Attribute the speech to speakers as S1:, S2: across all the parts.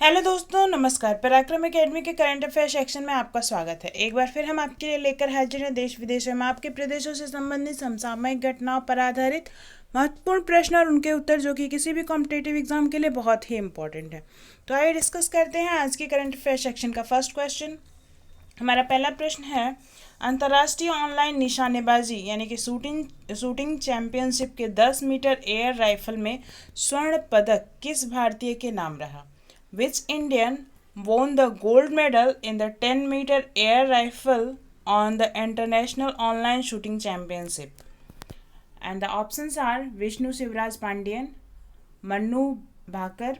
S1: Hello दोस्तों, नमस्कार। पराक्रम एकेडमी के करंट अफेयर सेक्शन में आपका स्वागत है। एक बार फिर हम आपके लिए लेकर हाजिर हैं देश विदेशों में आपके प्रदेशों से संबंधित समसामयिक घटनाओं पर आधारित महत्वपूर्ण प्रश्न और उनके उत्तर, जो कि किसी भी कॉम्पिटेटिव एग्जाम के लिए बहुत ही इंपॉर्टेंट है। तो आइए डिस्कस करते हैं आज के करंट अफेयर सेक्शन का फर्स्ट क्वेश्चन। हमारा पहला प्रश्न है, अंतर्राष्ट्रीय ऑनलाइन निशानेबाजी यानी कि शूटिंग चैंपियनशिप के 10 मीटर एयर राइफल में स्वर्ण पदक किस भारतीय के नाम रहा? Which Indian won the gold medal in the 10-meter air rifle on the International Online Shooting Championship? And the options are Vishnu Shivraj Pandian, Manu Bhaker,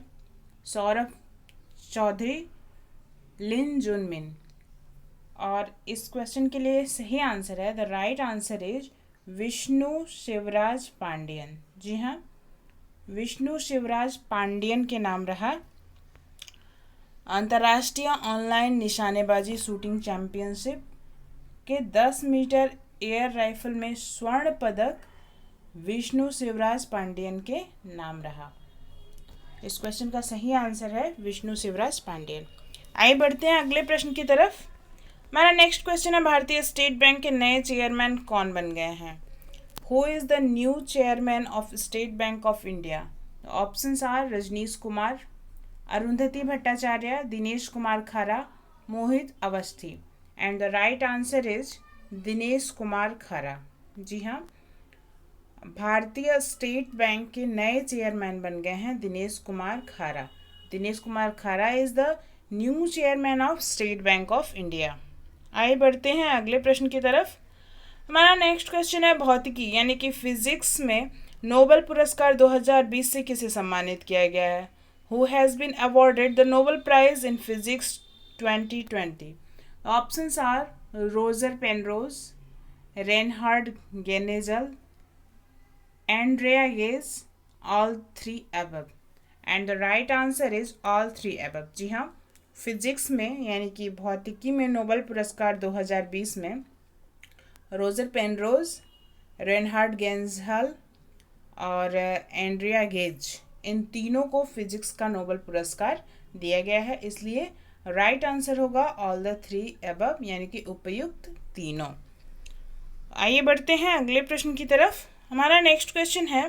S1: Saurabh Chaudhary, लिन जुनमिन। और इस क्वेश्चन के लिए सही आंसर है, the right answer is Vishnu Shivraj Pandian. जी हाँ, विष्णु शिवराज पांडियन के नाम रहा अंतर्राष्ट्रीय ऑनलाइन निशानेबाजी शूटिंग चैंपियनशिप के 10 मीटर एयर राइफल में स्वर्ण पदक विष्णु शिवराज पांडियन के नाम रहा। इस क्वेश्चन का सही आंसर है विष्णु शिवराज पांडियन। आइए बढ़ते हैं अगले प्रश्न की तरफ। हमारा नेक्स्ट क्वेश्चन है, भारतीय स्टेट बैंक के नए चेयरमैन कौन बन गए हैं? Who is the new chairman of State Bank of India? Options are Rajnish Kumar, Arundhati Bhattacharya, Dinesh Kumar Khara, Mohit Awasthi. And the right answer is Dinesh Kumar Khara. जी हाँ, भारतीय स्टेट बैंक के नए चेयरमैन बन गए हैं दिनेश कुमार खारा। दिनेश कुमार खारा is the new chairman of State Bank of India. आइए बढ़ते हैं अगले प्रश्न की तरफ। हमारा नेक्स्ट क्वेश्चन है, भौतिकी यानी कि फिजिक्स में नोबेल पुरस्कार 2020 से किसे सम्मानित किया गया है? Who has been awarded the Nobel Prize in Physics 2020? Options are Roger Penrose, Reinhard Genzel, Andrea Ghez, all three above. And the right answer is all three above. जी हाँ, फिजिक्स में यानी कि भौतिकी में नोबेल पुरस्कार 2020 में रोजर पेनरोज, रेनहार्ड गेंजल और Andrea Ghez, इन तीनों को फिजिक्स का नोबेल पुरस्कार दिया गया है। इसलिए राइट आंसर होगा ऑल द थ्री अबव यानी कि उपयुक्त तीनों। आइए बढ़ते हैं अगले प्रश्न की तरफ। हमारा नेक्स्ट क्वेश्चन है,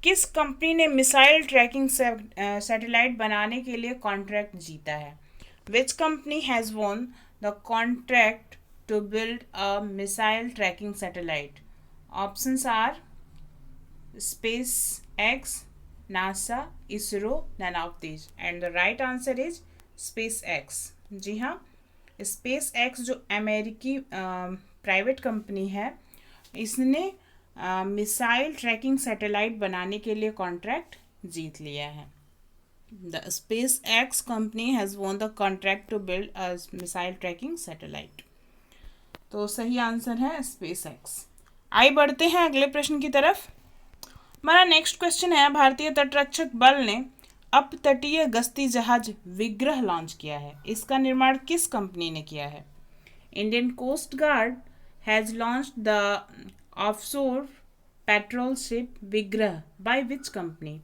S1: किस कंपनी ने मिसाइल ट्रैकिंग सैटेलाइट बनाने के लिए कॉन्ट्रैक्ट जीता है? Which company has won the contract to build a missile tracking satellite? Options are SpaceX, NASA, ISRO, none of these. And the right answer is SpaceX. जी हाँ, space x जो अमेरिकी private company है, इसने missile tracking satellite बनाने के लिए contract जीत लिया है। The SpaceX company has won the contract to build a missile tracking satellite. तो सही आंसर है स्पेस एक्स। आइए बढ़ते हैं अगले प्रश्न की तरफ। हमारा नेक्स्ट क्वेश्चन है, भारतीय तटरक्षक बल ने अपतटीय गश्ती जहाज विग्रह लॉन्च किया है। इसका निर्माण किस कंपनी ने किया है? Indian coast guard has launched the offshore patrol ship Vigraha by which company?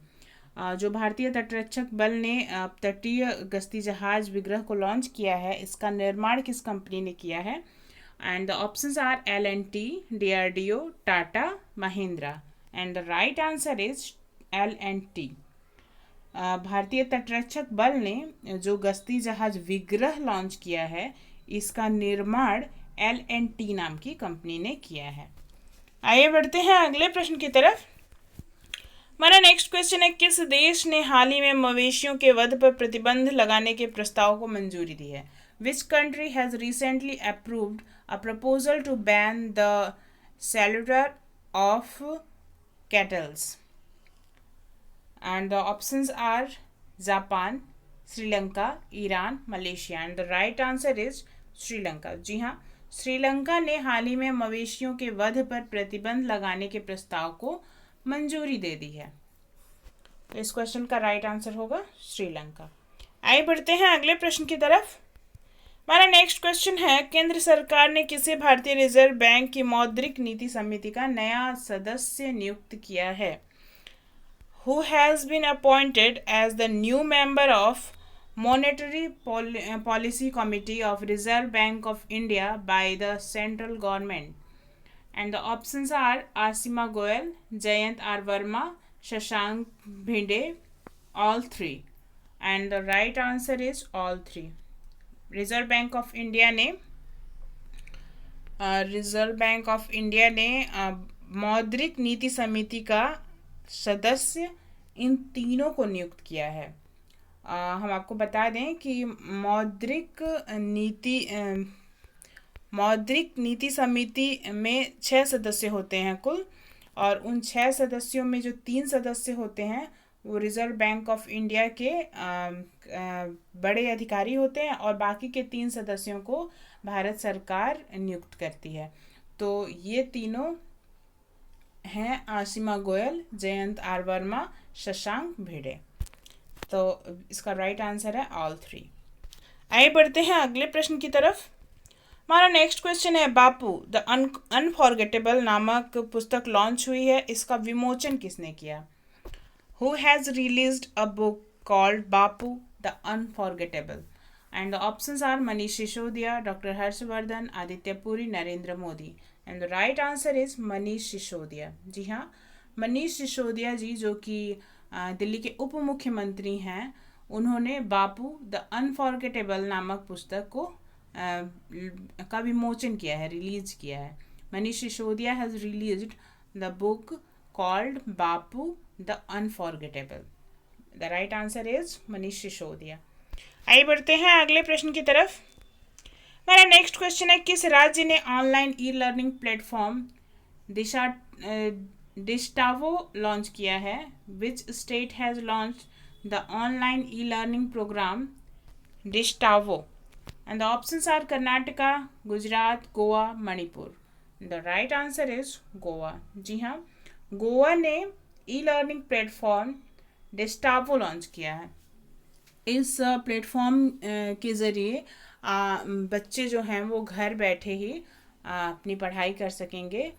S1: जो भारतीय तटरक्षक बल ने तटीय गश्ती जहाज विग्रह को लॉन्च किया है, इसका निर्माण किस कंपनी ने किया है? And the options are L&T, DRDO, Tata, Mahindra. And the right answer is L&T। भारतीय तटरक्षक बल ने जो गश्ती जहाज विग्रह लॉन्च किया है, इसका निर्माण L&T नाम की कंपनी ने किया है। आइए बढ़ते हैं अगले प्रश्न की तरफ। हमारा नेक्स्ट क्वेश्चन है, किस देश ने हाल ही में मवेशियों के वध पर प्रतिबंध लगाने के प्रस्ताव को मंजूरी दी है? Which country has recently approved a proposal to ban the slaughter of kettles? And the options are Japan, Sri Lanka, Iran, Malaysia. And the right answer is Sri Lanka. जी हाँ, श्रीलंका ने हाल ही में मवेशियों के वध पर प्रतिबंध लगाने के प्रस्ताव को मंजूरी दे दी है। तो इस क्वेश्चन का राइट आंसर होगा श्रीलंका। आइए बढ़ते हैं अगले प्रश्न की तरफ। हमारा नेक्स्ट क्वेश्चन है, केंद्र सरकार ने किसे भारतीय रिजर्व बैंक की मौद्रिक नीति समिति का नया सदस्य नियुक्त किया है? Who has been appointed as the new member of Monetary Policy Committee of Reserve Bank of India by the central government? And the options are Asima Goel, Jayant R. Verma, Shashank Bhinde, all three. And the right answer is all three. Reserve bank of India ने मौद्रिक नीति समिति का सदस्य इन तीनों को नियुक्त किया है। हम आपको बता दें कि मौद्रिक नीति समिति में 6 सदस्य होते हैं कुल, और उन 6 सदस्यों में जो 3 सदस्य होते हैं वो रिजर्व बैंक ऑफ इंडिया के बड़े अधिकारी होते हैं, और बाकी के 3 सदस्यों को भारत सरकार नियुक्त करती है। तो ये तीनों हैं आसिमा गोयल, जयंत आर वर्मा, शशांक भिड़े। तो इसका राइट आंसर है ऑल थ्री। आइए बढ़ते हैं अगले प्रश्न की तरफ। हमारा नेक्स्ट क्वेश्चन है, बापू द अनफॉरगेटेबल नामक पुस्तक लॉन्च हुई है, इसका विमोचन किसने किया? Who has released a book called Bapu the Unforgettable? And the options are Manish Sisodiya, Dr. Harshvardhan, Aditya Puri, Narendra Modi. And the right answer is Manish Sisodiya. जी हाँ, मनीष सिसोदिया जी जो कि दिल्ली के उप मुख्यमंत्री हैं, उन्होंने बापू द अनफॉरगेटेबल नामक पुस्तक को का विमोचन किया है, रिलीज किया है। Manish Sisodia has released the book called Bapu the Unforgettable. The right answer is Manish Sisodiya. आइए बढ़ते हैं अगले प्रश्न की तरफ। मेरा नेक्स्ट क्वेश्चन है, किस राज्य ने ऑनलाइन ई लर्निंग प्लेटफॉर्म डिस्टावो लॉन्च किया है? Which state has launch the online e learning program डिस्टावो? And the options are Karnataka, Gujarat, Goa, Manipur. The right answer is Goa. जी हाँ, गोवा ने ई लर्निंग प्लेटफॉर्म डिस्टावो लॉन्च किया है। इस प्लेटफॉर्म के ज़रिए बच्चे जो हैं वो घर बैठे ही अपनी पढ़ाई कर सकेंगे,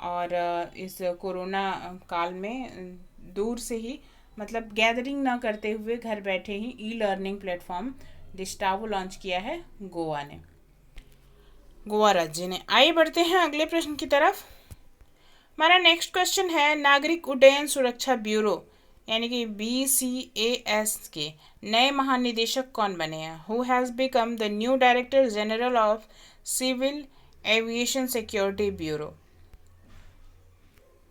S1: और इस कोरोना काल में दूर से ही, मतलब गैदरिंग ना करते हुए घर बैठे ही ई लर्निंग प्लेटफॉर्म डिस्टावो लॉन्च किया है गोवा राज्य ने। आइए बढ़ते हैं अगले प्रश्न की तरफ। हमारा नेक्स्ट क्वेश्चन है, नागरिक उड्डयन सुरक्षा ब्यूरो यानी कि BCAS के नए महानिदेशक कौन बने हैं? Who has become the new director general of civil aviation security bureau?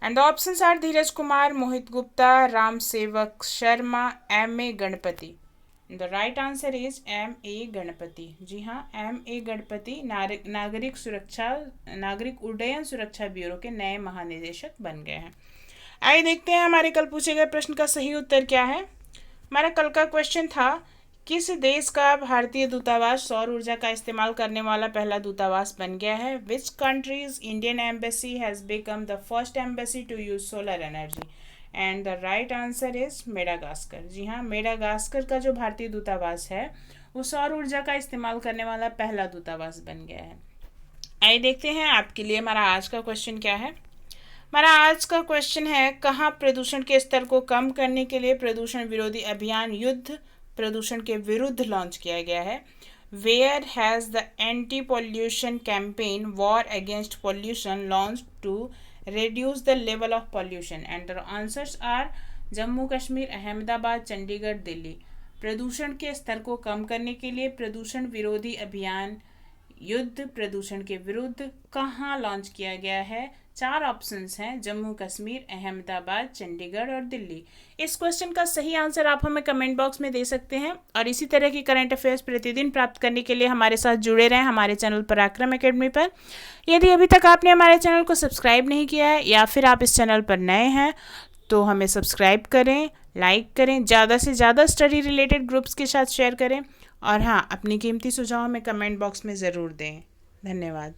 S1: And the options are Dheeraj Kumar, Mohit Gupta, Ram Sevak Sharma, MA Ganapathi. The right answer is MA Ganapathi. जी हाँ, MA गणपति नागरिक उड्डयन सुरक्षा ब्यूरो के नए महानिदेशक बन गए हैं। आइए देखते हैं हमारे कल पूछे गए प्रश्न का सही उत्तर क्या है। हमारा कल का क्वेश्चन था, किस देश का भारतीय दूतावास सौर ऊर्जा का इस्तेमाल करने वाला पहला दूतावास बन गया है? Which countries Indian embassy has become the first embassy to use solar energy? And the right answer is Madagascar. जी हाँ, मेडागास्कर का जो भारतीय दूतावास है वो सौर ऊर्जा का इस्तेमाल करने वाला पहला दूतावास बन गया है। आइए देखते हैं आपके लिए हमारा आज का क्वेश्चन क्या है। हमारा आज का क्वेश्चन है, कहाँ प्रदूषण के स्तर को कम करने के लिए प्रदूषण विरोधी अभियान युद्ध प्रदूषण के विरुद्ध लॉन्च किया गया है? Where has the anti pollution campaign war against pollution launch to reduce the level of pollution? And the answers are Jammu Kashmir, Ahmedabad, Chandigarh, Delhi. प्रदूषण के स्तर को कम करने के लिए प्रदूषण विरोधी अभियान युद्ध प्रदूषण के विरुद्ध कहाँ लॉन्च किया गया है? 4 ऑप्शंस हैं, जम्मू कश्मीर, अहमदाबाद, चंडीगढ़ और दिल्ली। इस क्वेश्चन का सही आंसर आप हमें कमेंट बॉक्स में दे सकते हैं, और इसी तरह की करंट अफेयर्स प्रतिदिन प्राप्त करने के लिए हमारे साथ जुड़े रहें हमारे चैनल पराक्रम एकेडमी पर। यदि अभी तक आपने हमारे चैनल को सब्सक्राइब नहीं किया है या फिर आप इस चैनल पर नए हैं तो हमें सब्सक्राइब करें, लाइक करें, ज़्यादा से ज़्यादा स्टडी रिलेटेड ग्रुप्स के साथ शेयर करें, और हाँ, अपनी कीमती सुझाव हमें कमेंट बॉक्स में ज़रूर दें। धन्यवाद।